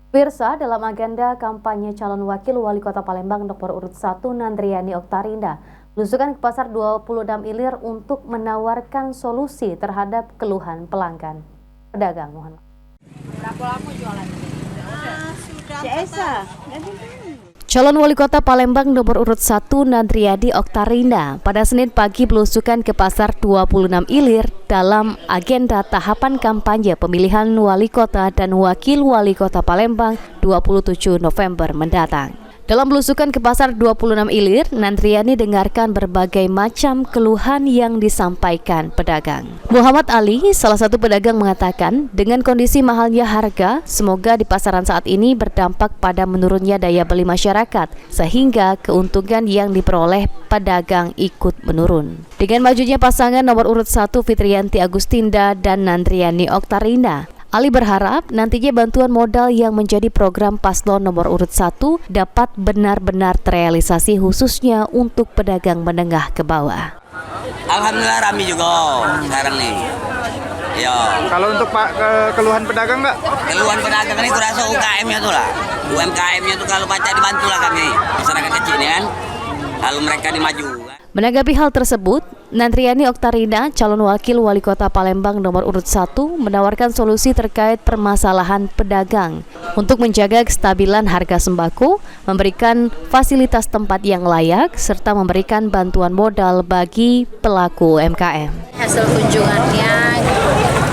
Pemirsa, dalam agenda kampanye calon wakil wali kota Palembang nomor urut 1 Nandriani Oktarinda belusukan ke pasar 26 Ilir untuk menawarkan solusi terhadap keluhan pelanggan. Pedagang mohon. Berapa lama jualan? Sudah. Calon wali kota Palembang nomor urut 1 Nandriani Oktarinda pada Senin pagi belusukan ke pasar 26 Ilir dalam agenda tahapan kampanye pemilihan wali kota dan wakil wali kota Palembang 27 November mendatang. Dalam belusukan ke pasar 26 Ilir, Nandriani dengarkan berbagai macam keluhan yang disampaikan pedagang. Muhammad Ali, salah satu pedagang, mengatakan dengan kondisi mahalnya harga, semoga di pasaran saat ini berdampak pada menurunnya daya beli masyarakat, sehingga keuntungan yang diperoleh pedagang ikut menurun. Dengan majunya pasangan nomor urut 1 Fitriyanti Agustinda dan Nandriani Oktarinda, Ali berharap nantinya bantuan modal yang menjadi program paslon nomor urut 1 dapat benar-benar terrealisasi khususnya untuk pedagang menengah ke bawah. Alhamdulillah ramai juga sekarang nih. Ya. Kalau untuk keluhan pedagang nggak? Keluhan pedagang ini kurasa UKM-nya tuh lah. UMKM-nya tuh kalau baca dibantu lah kami masyarakat kecil kan. Kalau mereka dimaju. Menanggapi hal tersebut, Nandriani Oktarinda, calon wakil wali kota Palembang nomor urut 1, menawarkan solusi terkait permasalahan pedagang untuk menjaga kestabilan harga sembako, memberikan fasilitas tempat yang layak, serta memberikan bantuan modal bagi pelaku UMKM. Hasil kunjungannya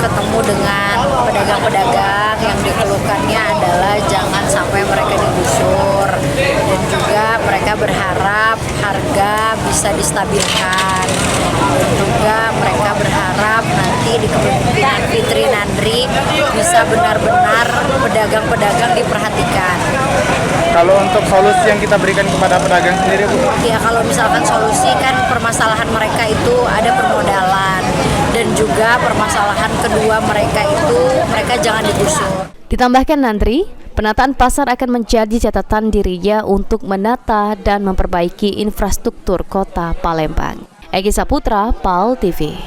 ketemu dengan pedagang-pedagang yang dikeluhkannya adalah jangan sampai mereka digusur, dan juga mereka berharap harga bisa distabilkan, dan juga mereka berharap nanti di kepemimpinan Fitri Nandri bisa benar-benar pedagang-pedagang diperhatikan. Kalau untuk solusi yang kita berikan kepada pedagang sendiri, Bu? Ya, kalau misalkan solusi kan permasalahan mereka itu ada permodalan, dan juga permasalahan kedua mereka itu mereka jangan digusur. Ditambahkan Nandri, penataan pasar akan menjadi catatan dirinya untuk menata dan memperbaiki infrastruktur kota Palembang. Egi Saputra, PAL TV.